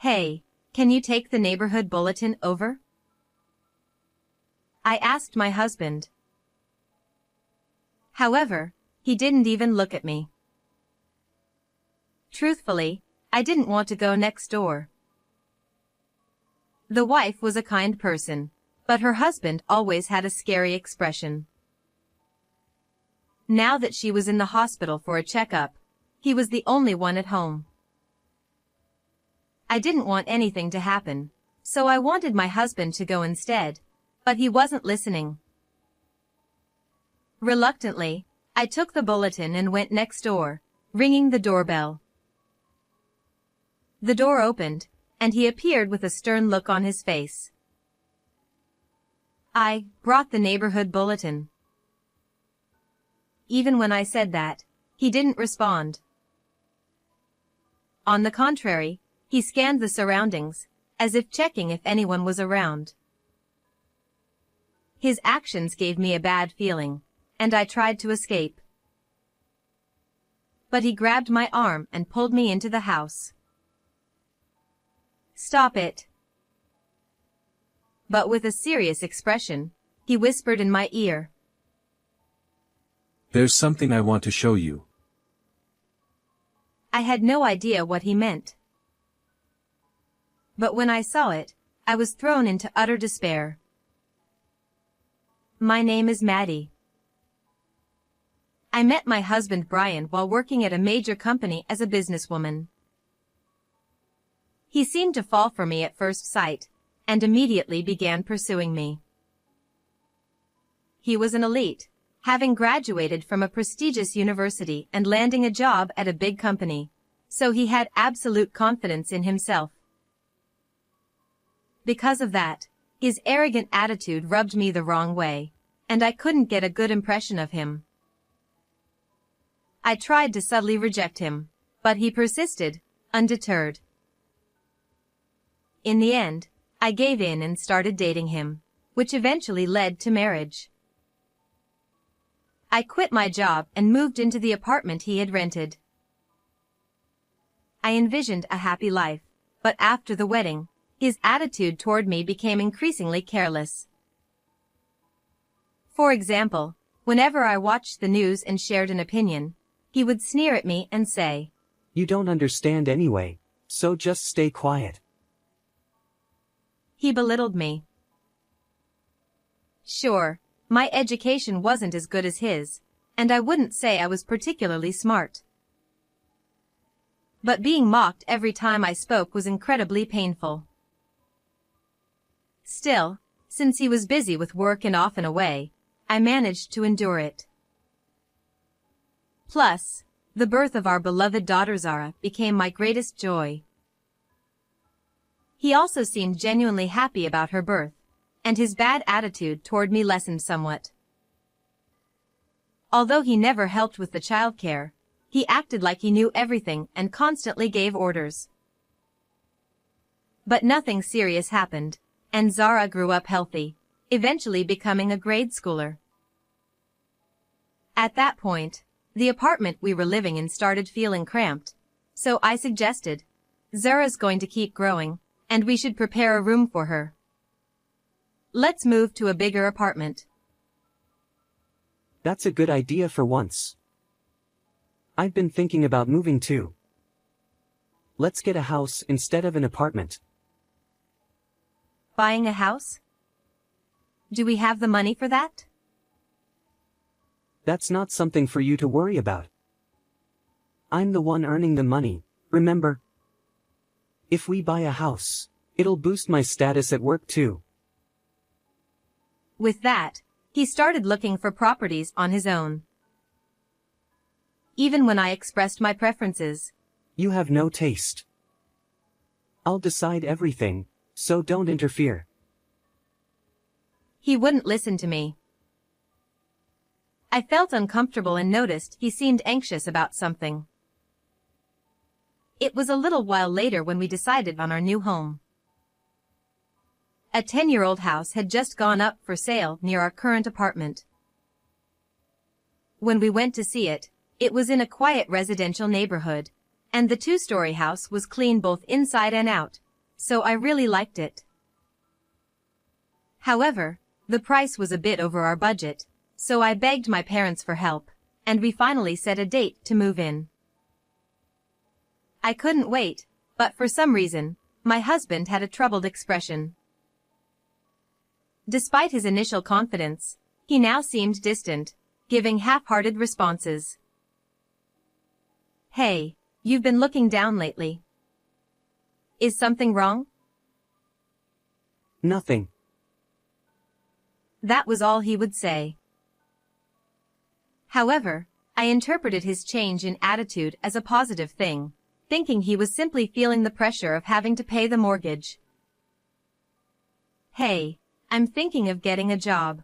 Hey, can you take the neighborhood bulletin over? I asked my husband. However, he didn't even look at me. Truthfully, I didn't want to go next door. The wife was a kind person, but her husband always had a scary expression. Now that she was in the hospital for a checkup, he was the only one at home. I didn't want anything to happen, so I wanted my husband to go instead, but he wasn't listening. Reluctantly, I took the bulletin and went next door, ringing the doorbell. The door opened, and he appeared with a stern look on his face. I brought the neighborhood bulletin. Even when I said that, he didn't respond. On the contrary, he scanned the surroundings, as if checking if anyone was around. His actions gave me a bad feeling, and I tried to escape. But he grabbed my arm and pulled me into the house. "Stop it." But with a serious expression, he whispered in my ear. "There's something I want to show you." I had no idea what he meant. But when I saw it, I was thrown into utter despair. My name is Maddie. I met my husband Brian while working at a major company as a businesswoman. He seemed to fall for me at first sight, and immediately began pursuing me. He was an elite, having graduated from a prestigious university and landing a job at a big company, so he had absolute confidence in himself. Because of that, his arrogant attitude rubbed me the wrong way, and I couldn't get a good impression of him. I tried to subtly reject him, but he persisted, undeterred. In the end, I gave in and started dating him, which eventually led to marriage. I quit my job and moved into the apartment he had rented. I envisioned a happy life, but after the wedding, his attitude toward me became increasingly careless. For example, whenever I watched the news and shared an opinion, he would sneer at me and say, "You don't understand anyway, so just stay quiet." He belittled me. Sure, my education wasn't as good as his, and I wouldn't say I was particularly smart. But being mocked every time I spoke was incredibly painful. Still, since he was busy with work and often away, I managed to endure it. Plus, the birth of our beloved daughter Zara became my greatest joy. He also seemed genuinely happy about her birth, and his bad attitude toward me lessened somewhat. Although he never helped with the childcare, he acted like he knew everything and constantly gave orders. But nothing serious happened, and Zara grew up healthy, eventually becoming a grade schooler. At that point, the apartment we were living in started feeling cramped, so I suggested, "Zara's going to keep growing, and we should prepare a room for her. Let's move to a bigger apartment." That's a good idea for once. I've been thinking about moving too. Let's get a house instead of an apartment. Buying a house? Do we have the money for that? That's not something for you to worry about. I'm the one earning the money, remember? If we buy a house, it'll boost my status at work too. With that, he started looking for properties on his own. Even when I expressed my preferences, You have no taste. I'll decide everything, so don't interfere. he wouldn't listen to me. I felt uncomfortable and noticed he seemed anxious about something. It was a little while later when we decided on our new home. A 10-year-old house had just gone up for sale near our current apartment. When we went to see it, it was in a quiet residential neighborhood, and the 2-story house was clean both inside and out, so I really liked it. However, the price was a bit over our budget, so I begged my parents for help, and we finally set a date to move in. I couldn't wait, but for some reason, my husband had a troubled expression. Despite his initial confidence, he now seemed distant, giving half-hearted responses. "Hey, you've been looking down lately. Is something wrong?" Nothing. That was all he would say. However, I interpreted his change in attitude as a positive thing, thinking he was simply feeling the pressure of having to pay the mortgage. "Hey, I'm thinking of getting a job.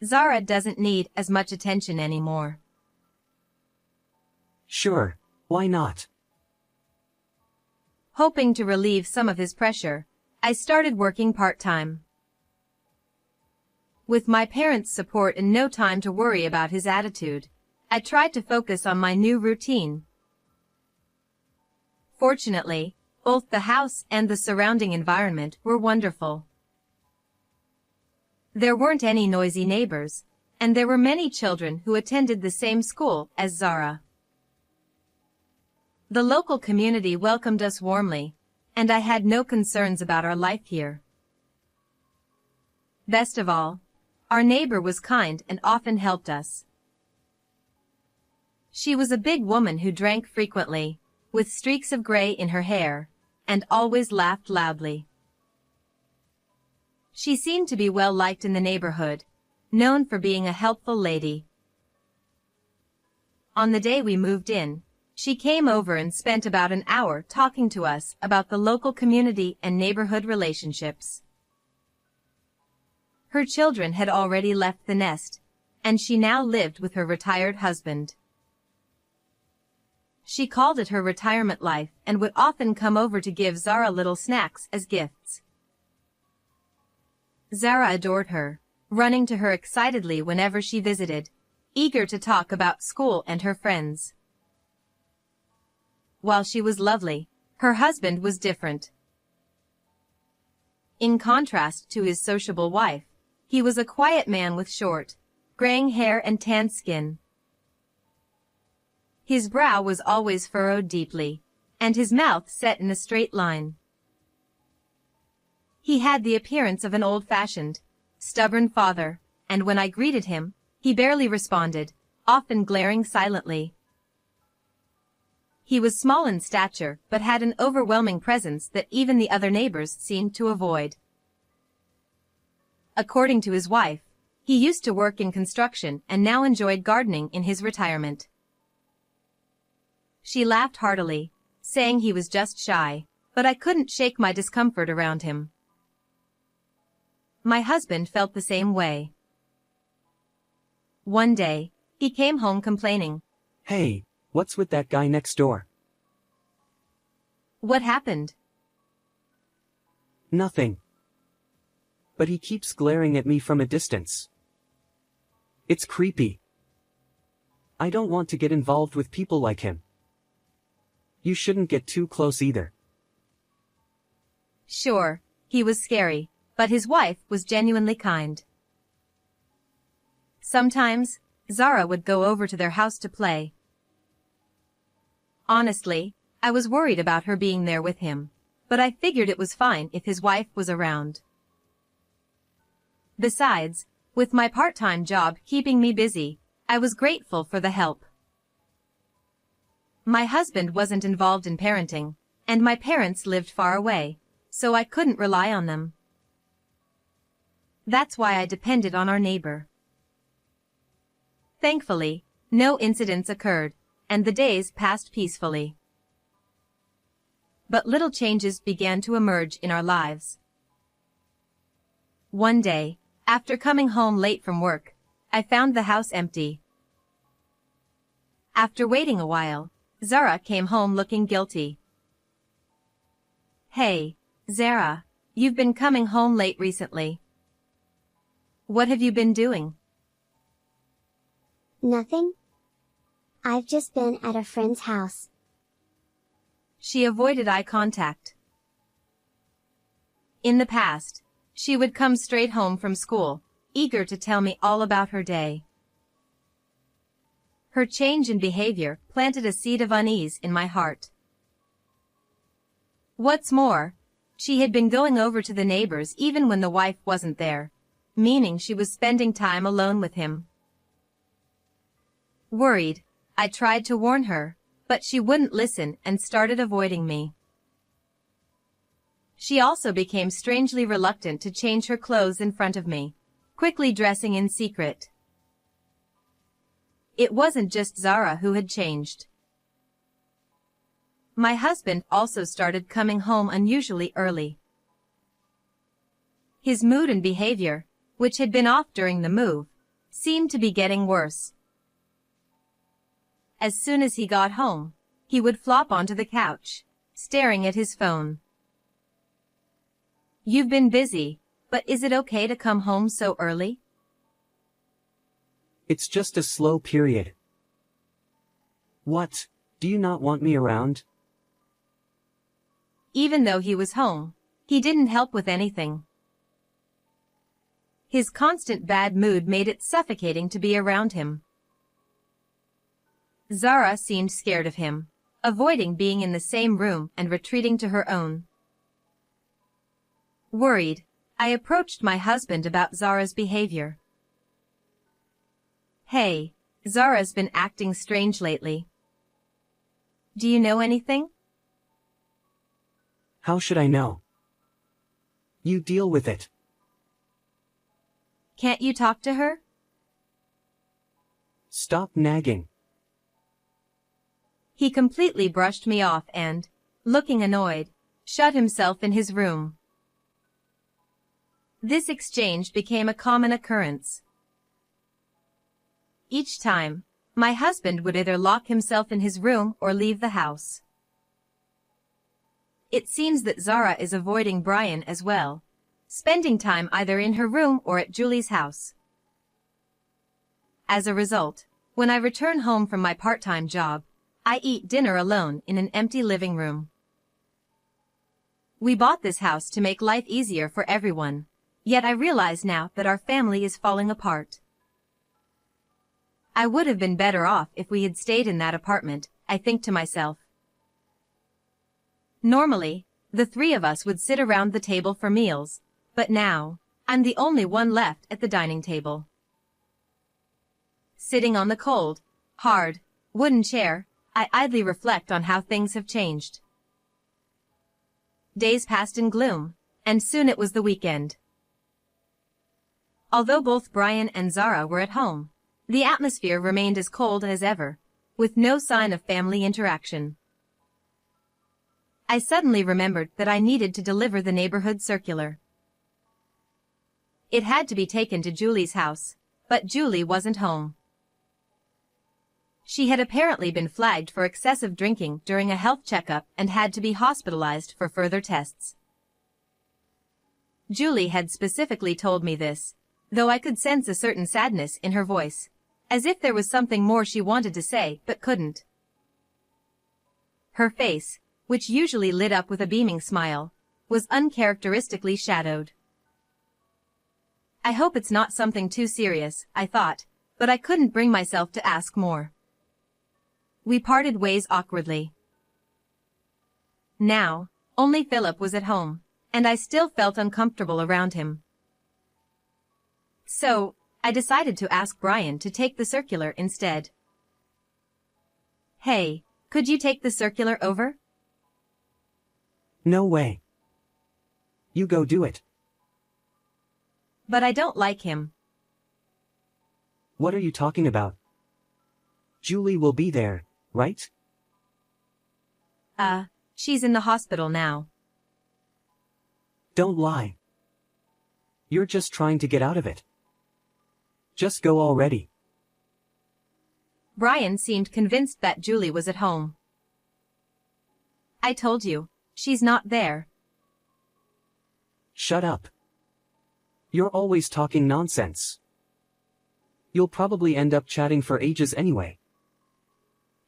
Zara doesn't need as much attention anymore." Sure, why not? Hoping to relieve some of his pressure, I started working part-time. With my parents' support and no time to worry about his attitude, I tried to focus on my new routine. Fortunately, both the house and the surrounding environment were wonderful. There weren't any noisy neighbors, and there were many children who attended the same school as Zara. The local community welcomed us warmly, and I had no concerns about our life here. Best of all, our neighbor was kind and often helped us. She was a big woman who drank frequently, with streaks of gray in her hair, and always laughed loudly. She seemed to be well liked in the neighborhood, known for being a helpful lady. On the day we moved in, she came over and spent about an hour talking to us about the local community and neighborhood relationships. Her children had already left the nest, and she now lived with her retired husband. She called it her retirement life and would often come over to give Zara little snacks as gifts. Zara adored her, running to her excitedly whenever she visited, eager to talk about school and her friends. While she was lovely, her husband was different. In contrast to his sociable wife, he was a quiet man with short, graying hair and tanned skin. His brow was always furrowed deeply, and his mouth set in a straight line. He had the appearance of an old-fashioned, stubborn father, and when I greeted him, he barely responded, often glaring silently. He was small in stature but had an overwhelming presence that even the other neighbors seemed to avoid. According to his wife, he used to work in construction and now enjoyed gardening in his retirement. She laughed heartily, saying he was just shy, but I couldn't shake my discomfort around him. My husband felt the same way. One day, he came home complaining. "Hey, what's with that guy next door?" "What happened?" "Nothing. But he keeps glaring at me from a distance. It's creepy. I don't want to get involved with people like him. You shouldn't get too close either." Sure, he was scary, but his wife was genuinely kind. Sometimes, Zara would go over to their house to play. Honestly, I was worried about her being there with him, but I figured it was fine if his wife was around. Besides, with my part-time job keeping me busy, I was grateful for the help. My husband wasn't involved in parenting, and my parents lived far away, so I couldn't rely on them. That's why I depended on our neighbor. Thankfully, no incidents occurred, and the days passed peacefully. But little changes began to emerge in our lives. One day, after coming home late from work, I found the house empty. After waiting a while, Zara came home looking guilty. "Hey, Zara, you've been coming home late recently. What have you been doing?" Nothing. I've just been at a friend's house. She avoided eye contact. In the past, she would come straight home from school, eager to tell me all about her day. Her change in behavior planted a seed of unease in my heart. What's more, she had been going over to the neighbors even when the wife wasn't there, meaning she was spending time alone with him. Worried, I tried to warn her, but she wouldn't listen and started avoiding me. She also became strangely reluctant to change her clothes in front of me, quickly dressing in secret. It wasn't just Zara who had changed. My husband also started coming home unusually early. His mood and behavior, which had been off during the move, seemed to be getting worse. As soon as he got home, he would flop onto the couch, staring at his phone. "You've been busy, but is it okay to come home so early?" It's just a slow period. What, do you not want me around? Even though he was home, he didn't help with anything. His constant bad mood made it suffocating to be around him. Zara seemed scared of him, avoiding being in the same room and retreating to her own. Worried, I approached my husband about Zara's behavior. "Hey, Zara's been acting strange lately. Do you know anything?" How should I know? You deal with it. "Can't you talk to her?" Stop nagging. He completely brushed me off and, looking annoyed, shut himself in his room. This exchange became a common occurrence. Each time, my husband would either lock himself in his room or leave the house. It seems that Zara is avoiding Brian as well, spending time either in her room or at Julie's house. As a result, when I return home from my part-time job, I eat dinner alone in an empty living room. We bought this house to make life easier for everyone, yet I realize now that our family is falling apart. I would have been better off if we had stayed in that apartment, I think to myself. Normally, the three of us would sit around the table for meals, but now, I'm the only one left at the dining table. Sitting on the cold, hard, wooden chair, I idly reflect on how things have changed. Days passed in gloom, and soon it was the weekend. Although both Brian and Zara were at home, the atmosphere remained as cold as ever, with no sign of family interaction. I suddenly remembered that I needed to deliver the neighborhood circular. It had to be taken to Julie's house, but Julie wasn't home. She had apparently been flagged for excessive drinking during a health checkup and had to be hospitalized for further tests. Julie had specifically told me this, though I could sense a certain sadness in her voice, as if there was something more she wanted to say but couldn't. Her face, which usually lit up with a beaming smile, was uncharacteristically shadowed. I hope it's not something too serious, I thought, but I couldn't bring myself to ask more. We parted ways awkwardly. Now, only Philip was at home, and I still felt uncomfortable around him. So, I decided to ask Brian to take the circular instead. "Hey, could you take the circular over?" No way. You go do it. "But I don't like him." What are you talking about? Julie will be there, right? She's in the hospital now. Don't lie. You're just trying to get out of it. Just go already. Brian seemed convinced that Julie was at home. "I told you, she's not there." Shut up. You're always talking nonsense. You'll probably end up chatting for ages anyway.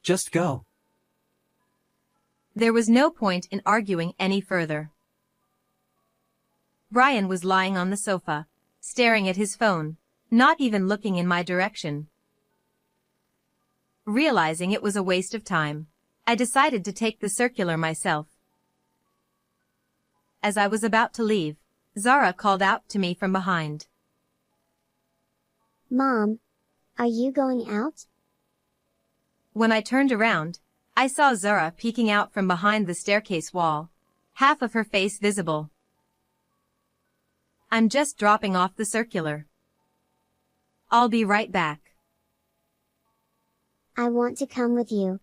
Just go. There was no point in arguing any further. Brian was lying on the sofa, staring at his phone, not even looking in my direction. Realizing it was a waste of time, I decided to take the circular myself. As I was about to leave, Zara called out to me from behind. Mom, are you going out? When I turned around, I saw Zara peeking out from behind the staircase wall, half of her face visible. I'm just dropping off the circular. I'll be right back. I want to come with you.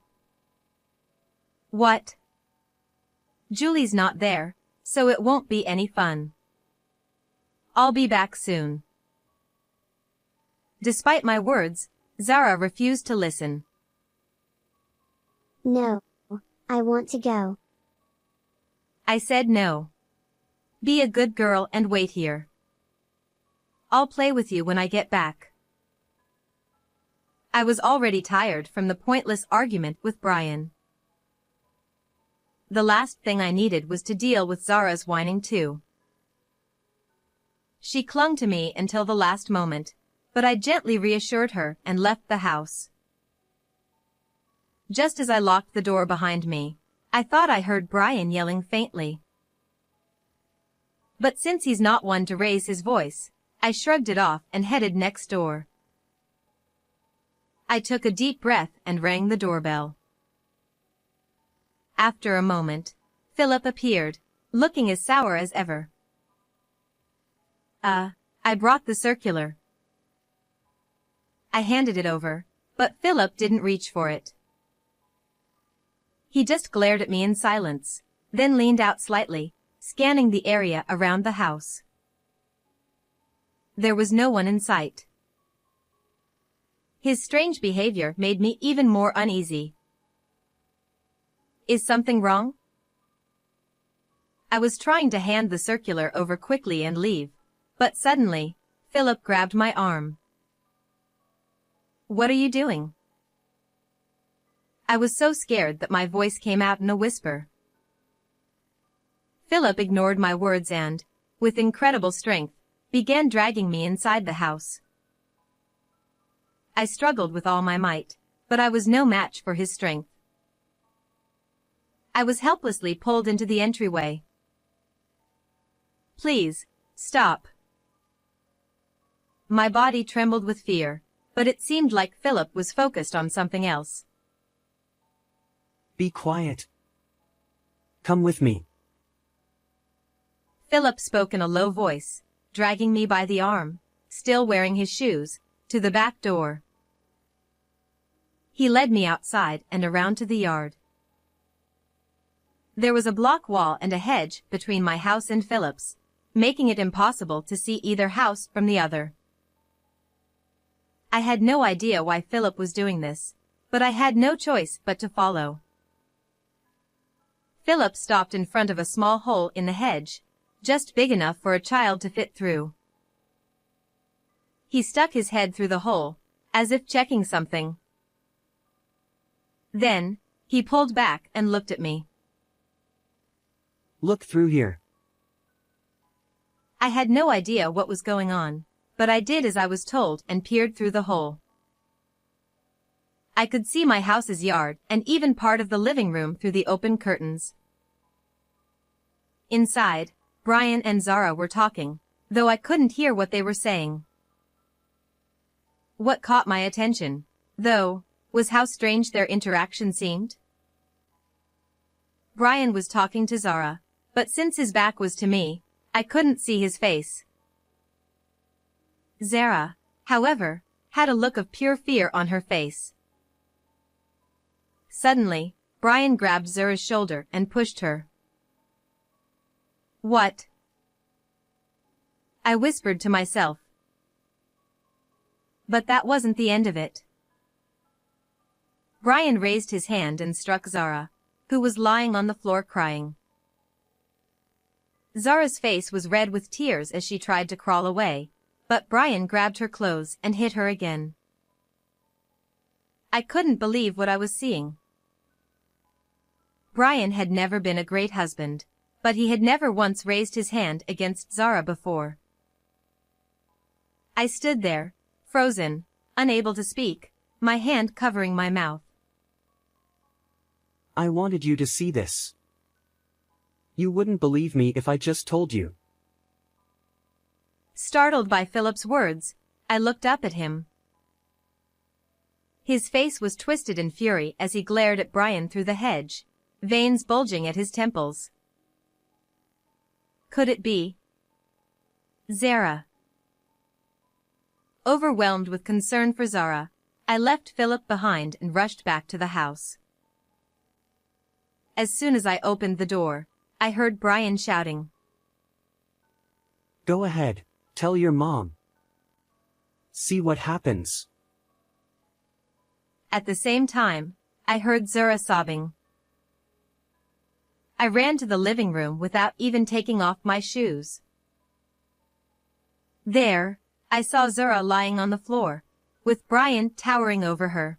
What? Julie's not there, so it won't be any fun. I'll be back soon. Despite my words, Zara refused to listen. No, I want to go. I said no. Be a good girl and wait here. I'll play with you when I get back. I was already tired from the pointless argument with Brian. The last thing I needed was to deal with Zara's whining too. She clung to me until the last moment, but I gently reassured her and left the house. Just as I locked the door behind me, I thought I heard Brian yelling faintly. But since he's not one to raise his voice, I shrugged it off and headed next door. I took a deep breath and rang the doorbell. After a moment, Philip appeared, looking as sour as ever. I brought the circular. I handed it over, but Philip didn't reach for it. He just glared at me in silence, then leaned out slightly, scanning the area around the house. There was no one in sight. His strange behavior made me even more uneasy. Is something wrong? I was trying to hand the circular over quickly and leave, but suddenly, Philip grabbed my arm. What are you doing? I was so scared that my voice came out in a whisper. Philip ignored my words and, with incredible strength, began dragging me inside the house. I struggled with all my might, but I was no match for his strength. I was helplessly pulled into the entryway. Please, stop. My body trembled with fear, but it seemed like Philip was focused on something else. Be quiet. Come with me. Philip spoke in a low voice, dragging me by the arm, still wearing his shoes, to the back door. He led me outside and around to the yard. There was a block wall and a hedge between my house and Philip's, making it impossible to see either house from the other. I had no idea why Philip was doing this, but I had no choice but to follow. Philip stopped in front of a small hole in the hedge, just big enough for a child to fit through. He stuck his head through the hole, as if checking something. Then, he pulled back and looked at me. Look through here. I had no idea what was going on, but I did as I was told and peered through the hole. I could see my house's yard and even part of the living room through the open curtains. Inside, Brian and Zara were talking, though I couldn't hear what they were saying. What caught my attention, though, was how strange their interaction seemed. Brian was talking to Zara, but since his back was to me, I couldn't see his face. Zara, however, had a look of pure fear on her face. Suddenly, Brian grabbed Zara's shoulder and pushed her. What? I whispered to myself. But that wasn't the end of it. Brian raised his hand and struck Zara, who was lying on the floor crying. Zara's face was red with tears as she tried to crawl away, but Brian grabbed her clothes and hit her again. I couldn't believe what I was seeing. Brian had never been a great husband, but he had never once raised his hand against Zara before. I stood there, frozen, unable to speak, my hand covering my mouth. I wanted you to see this. You wouldn't believe me if I just told you. Startled by Philip's words, I looked up at him. His face was twisted in fury as he glared at Brian through the hedge, veins bulging at his temples. Could it be Zara? Overwhelmed with concern for Zara, I left Philip behind and rushed back to the house. As soon as I opened the door, I heard Brian shouting. Go ahead, tell your mom. See what happens. At the same time, I heard Zara sobbing. I ran to the living room without even taking off my shoes. There, I saw Zara lying on the floor, with Brian towering over her.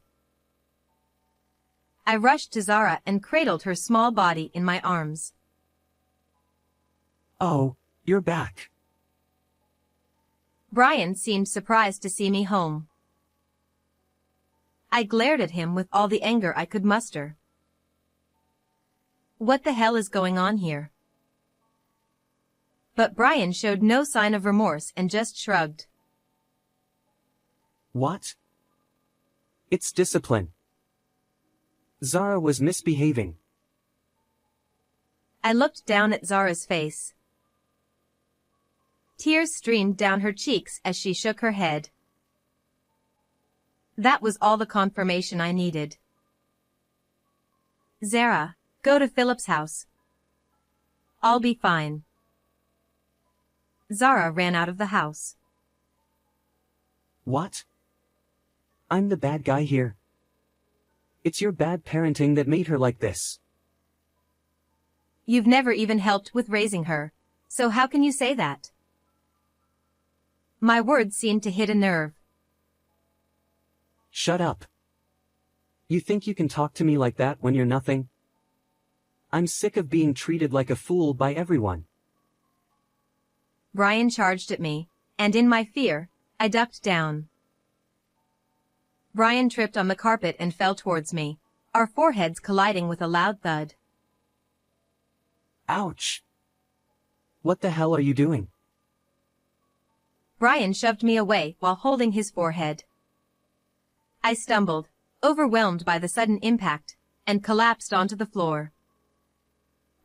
I rushed to Zara and cradled her small body in my arms. Oh, you're back. Brian seemed surprised to see me home. I glared at him with all the anger I could muster. What the hell is going on here? But Brian showed no sign of remorse and just shrugged. What? It's discipline. Zara was misbehaving. I looked down at Zara's face. Tears streamed down her cheeks as she shook her head. That was all the confirmation I needed. Zara, go to Philip's house. I'll be fine. Zara ran out of the house. What? I'm the bad guy here. It's your bad parenting that made her like this. You've never even helped with raising her, so how can you say that? My words seemed to hit a nerve. Shut up. You think you can talk to me like that when you're nothing? I'm sick of being treated like a fool by everyone. Brian charged at me, and in my fear, I ducked down. Brian tripped on the carpet and fell towards me, our foreheads colliding with a loud thud. Ouch! What the hell are you doing? Brian shoved me away while holding his forehead. I stumbled, overwhelmed by the sudden impact, and collapsed onto the floor.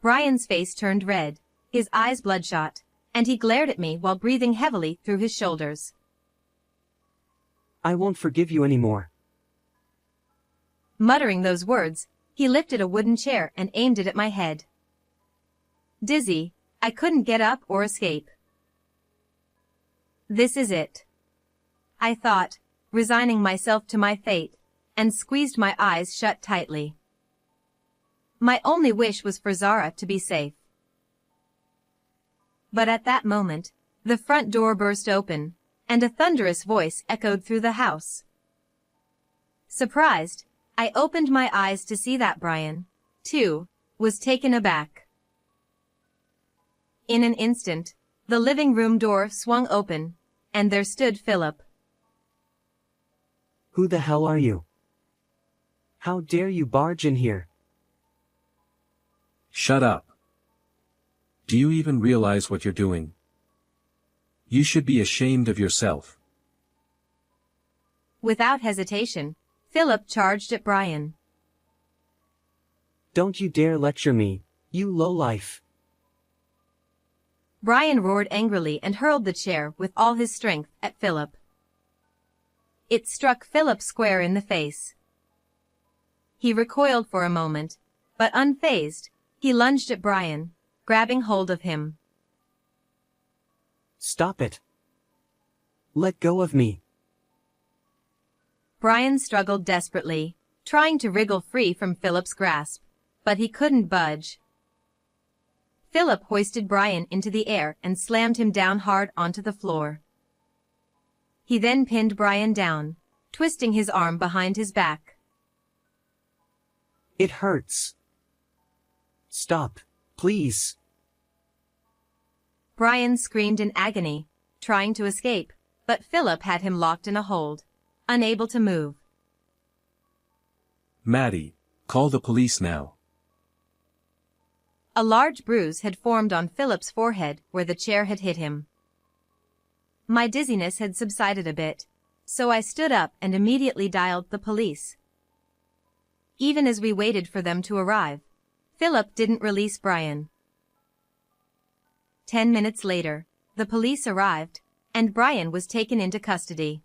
Brian's face turned red, his eyes bloodshot, and he glared at me while breathing heavily through his shoulders. I won't forgive you anymore. Muttering those words, he lifted a wooden chair and aimed it at my head. Dizzy, I couldn't get up or escape. This is it, I thought, resigning myself to my fate, and squeezed my eyes shut tightly. My only wish was for Zara to be safe. But at that moment, the front door burst open, and a thunderous voice echoed through the house. Surprised, I opened my eyes to see that Brian, too, was taken aback. In an instant, the living room door swung open, and there stood Philip. Who the hell are you? How dare you barge in here? Shut up. Do you even realize what you're doing? You should be ashamed of yourself. Without hesitation, Philip charged at Brian. Don't you dare lecture me, you lowlife. Brian roared angrily and hurled the chair with all his strength at Philip. It struck Philip square in the face. He recoiled for a moment, but unfazed, he lunged at Brian, grabbing hold of him. Stop it. Let go of me. Brian struggled desperately, trying to wriggle free from Philip's grasp, but he couldn't budge. Philip hoisted Brian into the air and slammed him down hard onto the floor. He then pinned Brian down, twisting his arm behind his back. It hurts. Stop, please. Brian screamed in agony, trying to escape, but Philip had him locked in a hold, unable to move. Maddie, call the police now. A large bruise had formed on Philip's forehead where the chair had hit him. My dizziness had subsided a bit, so I stood up and immediately dialed the police. Even as we waited for them to arrive, Philip didn't release Brian. 10 minutes later, the police arrived, and Brian was taken into custody.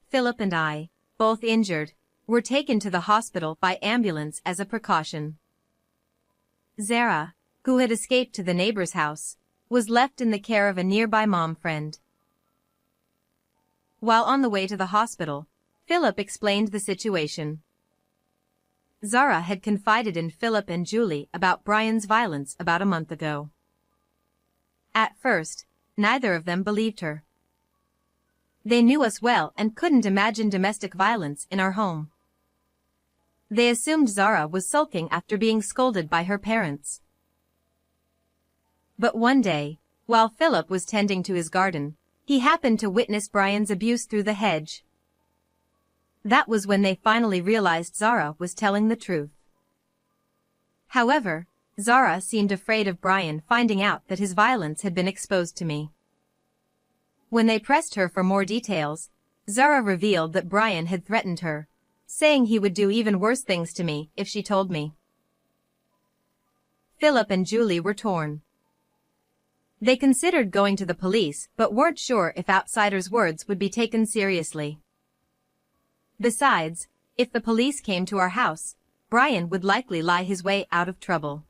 Philip and I, both injured, were taken to the hospital by ambulance as a precaution. Zara, who had escaped to the neighbor's house, was left in the care of a nearby mom friend. While on the way to the hospital, Philip explained the situation. Zara had confided in Philip and Julie about Brian's violence about a month ago. At first, neither of them believed her. They knew us well and couldn't imagine domestic violence in our home. They assumed Zara was sulking after being scolded by her parents. But one day, while Philip was tending to his garden, he happened to witness Brian's abuse through the hedge. That was when they finally realized Zara was telling the truth. However, Zara seemed afraid of Brian finding out that his violence had been exposed to me. When they pressed her for more details, Zara revealed that Brian had threatened her, saying he would do even worse things to me if she told me. Philip and Julie were torn. They considered going to the police but weren't sure if outsiders' words would be taken seriously. Besides, if the police came to our house, Brian would likely lie his way out of trouble.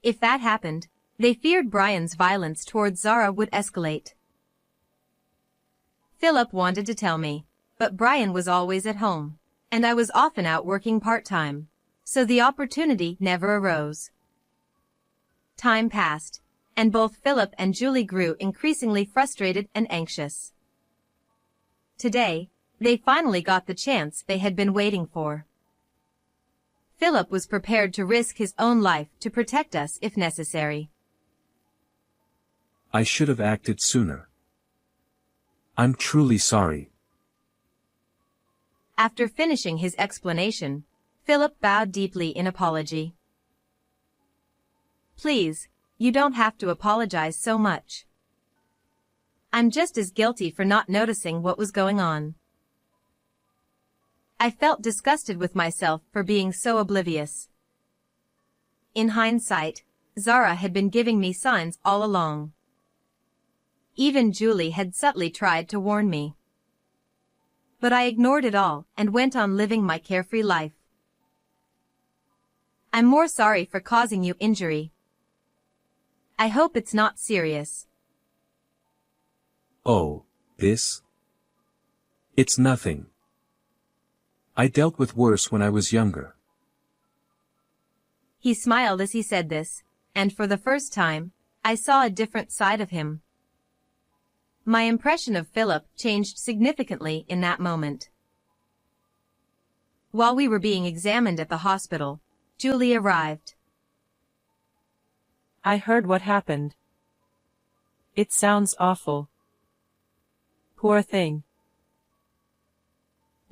If that happened, they feared Brian's violence towards Zara would escalate. Philip wanted to tell me, but Brian was always at home, and I was often out working part-time, so the opportunity never arose. Time passed, and both Philip and Julie grew increasingly frustrated and anxious. Today, they finally got the chance they had been waiting for. Philip was prepared to risk his own life to protect us if necessary. I should have acted sooner. I'm truly sorry. After finishing his explanation, Philip bowed deeply in apology. Please, you don't have to apologize so much. I'm just as guilty for not noticing what was going on. I felt disgusted with myself for being so oblivious. In hindsight, Zara had been giving me signs all along. Even Julie had subtly tried to warn me. But I ignored it all and went on living my carefree life. I'm more sorry for causing you injury. I hope it's not serious. Oh, this? It's nothing. I dealt with worse when I was younger. He smiled as he said this, and for the first time, I saw a different side of him. My impression of Philip changed significantly in that moment. While we were being examined at the hospital, Julie arrived. I heard what happened. It sounds awful. Poor thing.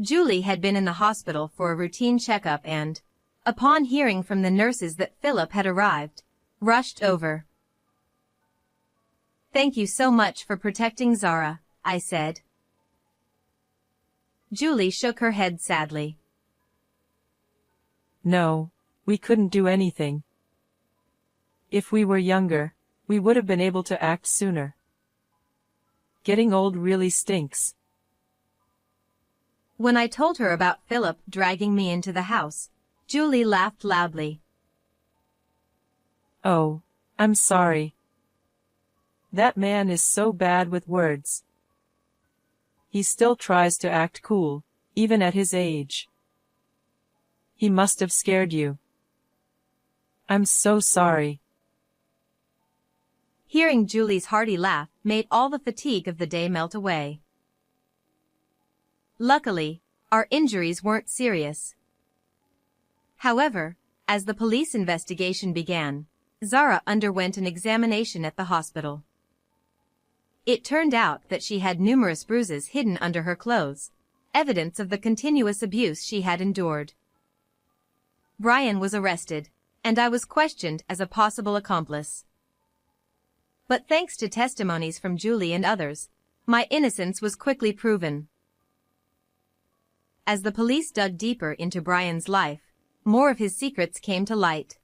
Julie had been in the hospital for a routine checkup and, upon hearing from the nurses that Philip had arrived, rushed over. Thank you so much for protecting Zara, I said. Julie shook her head sadly. No, we couldn't do anything. If we were younger, we would have been able to act sooner. Getting old really stinks. When I told her about Philip dragging me into the house, Julie laughed loudly. Oh, I'm sorry. That man is so bad with words. He still tries to act cool, even at his age. He must have scared you. I'm so sorry. Hearing Julie's hearty laugh made all the fatigue of the day melt away. Luckily, our injuries weren't serious. However, as the police investigation began, Zara underwent an examination at the hospital. It turned out that she had numerous bruises hidden under her clothes, evidence of the continuous abuse she had endured. Brian was arrested, and I was questioned as a possible accomplice. But thanks to testimonies from Julie and others, my innocence was quickly proven. As the police dug deeper into Brian's life, more of his secrets came to light.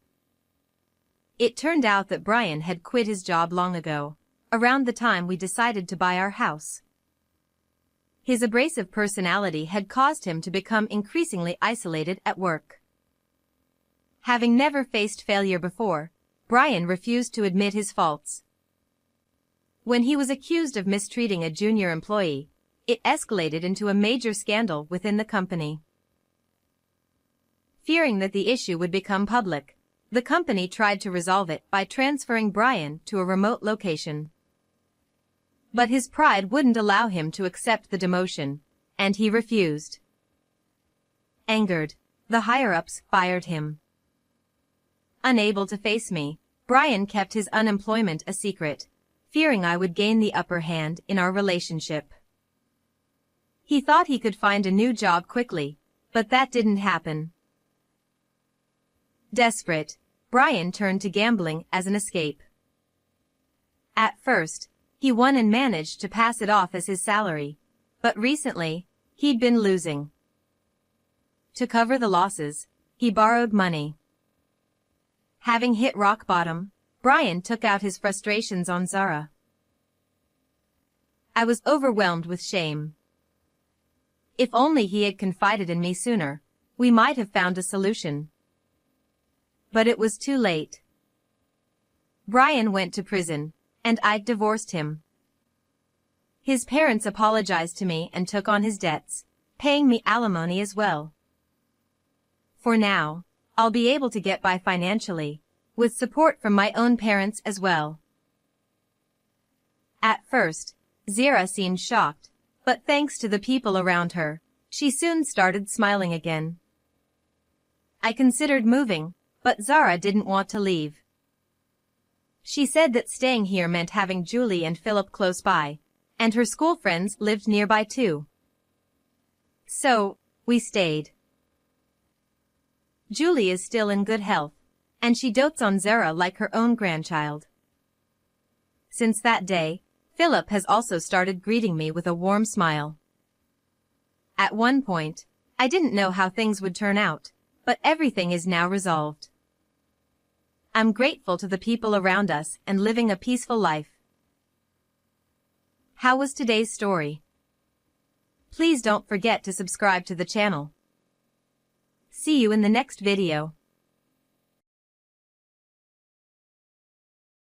It turned out that Brian had quit his job long ago, around the time we decided to buy our house. His abrasive personality had caused him to become increasingly isolated at work. Having never faced failure before, Brian refused to admit his faults. When he was accused of mistreating a junior employee, it escalated into a major scandal within the company. Fearing that the issue would become public, the company tried to resolve it by transferring Brian to a remote location. But his pride wouldn't allow him to accept the demotion, and he refused. Angered, the higher-ups fired him. Unable to face me, Brian kept his unemployment a secret, fearing I would gain the upper hand in our relationship. He thought he could find a new job quickly, but that didn't happen. Desperate, Brian turned to gambling as an escape. At first, he won and managed to pass it off as his salary, but recently, he'd been losing. To cover the losses, he borrowed money. Having hit rock bottom, Brian took out his frustrations on Zara. I was overwhelmed with shame. If only he had confided in me sooner, we might have found a solution. But it was too late. Brian went to prison, and I divorced him. His parents apologized to me and took on his debts, paying me alimony as well. For now, I'll be able to get by financially, with support from my own parents as well. At first, Zara seemed shocked, but thanks to the people around her, she soon started smiling again. I considered moving, but Zara didn't want to leave. She said that staying here meant having Julie and Philip close by, and her school friends lived nearby too. So, we stayed. Julie is still in good health, and she dotes on Zara like her own grandchild. Since that day, Philip has also started greeting me with a warm smile. At one point, I didn't know how things would turn out, but everything is now resolved. I'm grateful to the people around us and living a peaceful life. How was today's story? Please don't forget to subscribe to the channel. See you in the next video.